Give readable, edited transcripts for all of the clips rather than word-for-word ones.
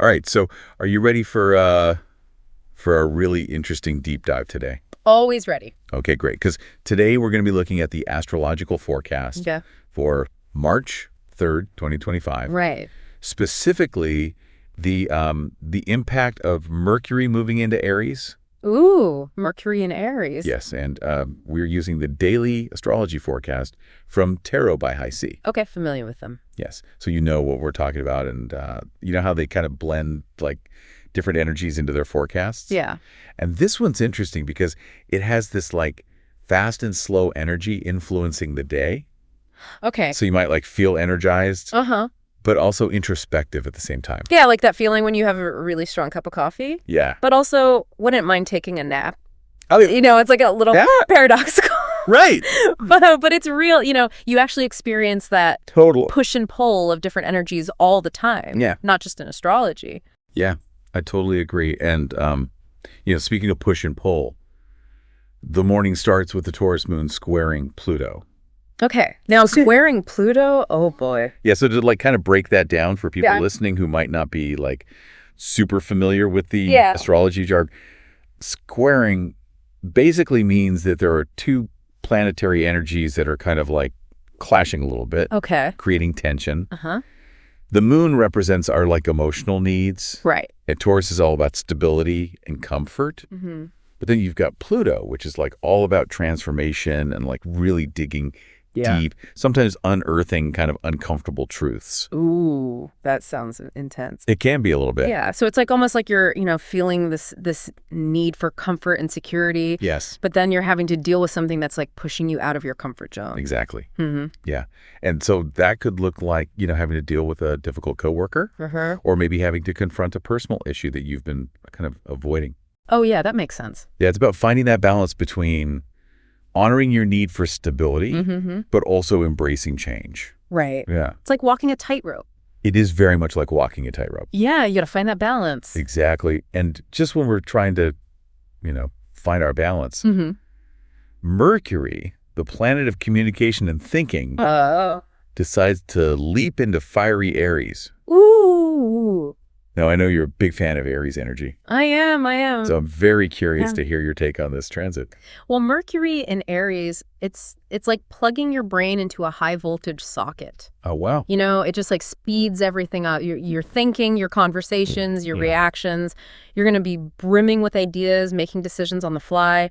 All right, so are you ready for a really interesting deep dive today? Always ready. Okay, great. Because today we're going to be looking at the astrological forecast for March 3rd, 2025. Right. Specifically, the impact of Mercury moving into Aries. Ooh, Mercury in Aries. Yes, and we're using the daily astrology forecast from Tarot by High C. Okay, familiar with them. Yes, so you know what we're talking about, and you know how they kind of blend like different energies into their forecasts? Yeah. And this one's interesting because it has this like fast and slow energy influencing the day. Okay. So you might like feel energized, but also introspective at the same time. Yeah, like that feeling when you have a really strong cup of coffee. Yeah. But also wouldn't mind taking a nap. Oh, you know, it's like a little paradoxical. Right. But it's real. You know, you actually experience that Total push and pull of different energies all the time. Yeah. Not just in astrology. Yeah, I totally agree. And, you know, speaking of push and pull, the morning starts with the Taurus moon squaring Pluto. Okay. Now, squaring Pluto, oh boy. Yeah, so to like kind of break that down for people listening who might not be like super familiar with the astrology jargon, squaring basically means that there are two planetary energies that are kind of like clashing a little bit. Okay. Creating tension. The moon represents our like emotional needs. Right. And Taurus is all about stability and comfort. But then you've got Pluto, which is like all about transformation and like really digging deep, sometimes unearthing kind of uncomfortable truths. Ooh, that sounds intense. It can be a little bit. Yeah, so it's like almost like you're, you know, feeling this need for comfort and security. Yes. But then you're having to deal with something that's like pushing you out of your comfort zone. Exactly. Yeah. And so that could look like, you know, having to deal with a difficult coworker or maybe having to confront a personal issue that you've been kind of avoiding. Oh, yeah, that makes sense. Yeah, it's about finding that balance between honoring your need for stability, but also embracing change. Right. Yeah. It's like walking a tightrope. It is very much like walking a tightrope. Yeah, you got to find that balance. Exactly. And just when we're trying to, you know, find our balance, Mercury, the planet of communication and thinking, decides to leap into fiery Aries. Ooh. Now, I know you're a big fan of Aries energy. I am. So I'm very curious to hear your take on this transit. Well, Mercury in Aries, it's like plugging your brain into a high voltage socket. Oh, wow. You know, it just like speeds everything up. Your thinking, your conversations, your reactions. You're going to be brimming with ideas, making decisions on the fly,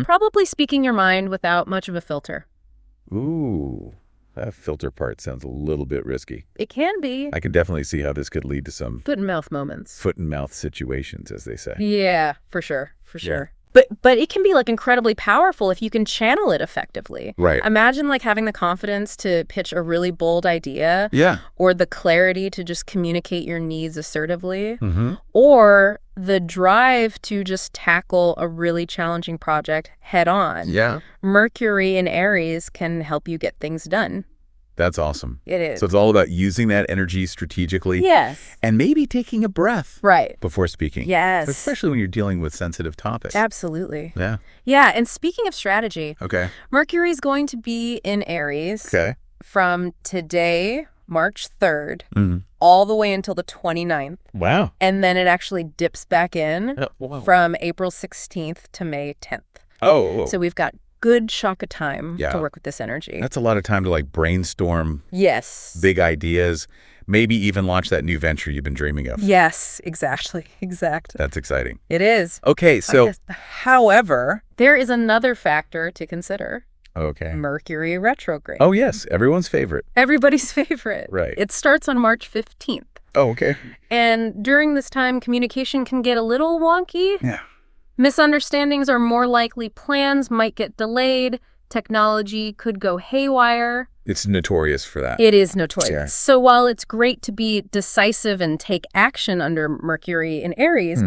probably speaking your mind without much of a filter. Ooh. That filter part sounds a little bit risky. It can be. I can definitely see how this could lead to some foot and mouth moments. Foot and mouth situations, as they say. Yeah, for sure. But it can be like incredibly powerful if you can channel it effectively. Right. Imagine like having the confidence to pitch a really bold idea. Yeah. Or the clarity to just communicate your needs assertively. Or the drive to just tackle a really challenging project head on. Yeah. Mercury in Aries can help you get things done. That's awesome. It is. So it's all about using that energy strategically. Yes. And maybe taking a breath. Right. Before speaking. Yes. Especially when you're dealing with sensitive topics. Absolutely. Yeah. Yeah. And speaking of strategy. Okay. Mercury is going to be in Aries. Okay. From today, March 3rd, all the way until the 29th. Wow. And then it actually dips back in from April 16th to May 10th. Oh. So we've got good chunk of time to work with this energy. That's a lot of time to like brainstorm. Yes. Big ideas. Maybe even launch that new venture you've been dreaming of. Yes, exactly. That's exciting. It is. Okay, so however, there is another factor to consider. Okay. Mercury retrograde. Oh, yes. Everyone's favorite. Everybody's favorite. Right. It starts on March 15th. Oh, okay. And during this time, communication can get a little wonky. Yeah. Misunderstandings are more likely, plans might get delayed, technology could go haywire. It's notorious for that. It is notorious. Yeah. So while it's great to be decisive and take action under Mercury in Aries,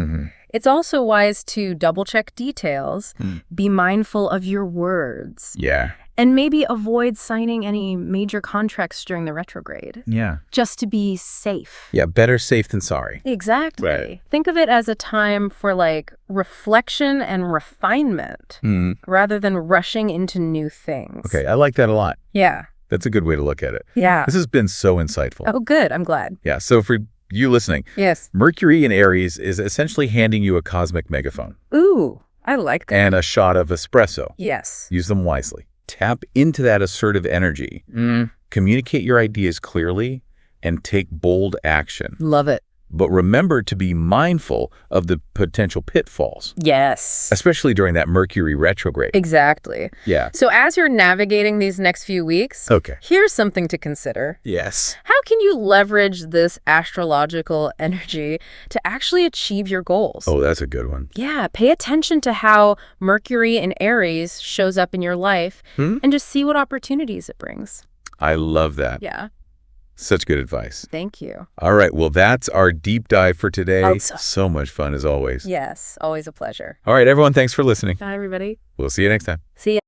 it's also wise to double-check details, be mindful of your words. Yeah. And maybe avoid signing any major contracts during the retrograde. Yeah. Just to be safe. Yeah, better safe than sorry. Exactly. Right. Think of it as a time for like reflection and refinement rather than rushing into new things. Okay, I like that a lot. Yeah. That's a good way to look at it. Yeah. This has been so insightful. Oh, good. I'm glad. Yeah, so for you listening. Yes. Mercury in Aries is essentially handing you a cosmic megaphone. Ooh, I like that. And a shot of espresso. Yes. Use them wisely. Tap into that assertive energy. Communicate your ideas clearly and take bold action. Love it. But remember to be mindful of the potential pitfalls. Yes. Especially during that Mercury retrograde. Exactly. Yeah. So as you're navigating these next few weeks, here's something to consider. Yes. How can you leverage this astrological energy to actually achieve your goals? Oh, that's a good one. Yeah. Pay attention to how Mercury in Aries shows up in your life and just see what opportunities it brings. I love that. Yeah. Such good advice. Thank you. All right. Well, that's our deep dive for today. Oh, so much fun as always. Yes. Always a pleasure. All right, everyone. Thanks for listening. Bye, everybody. We'll see you next time. See ya.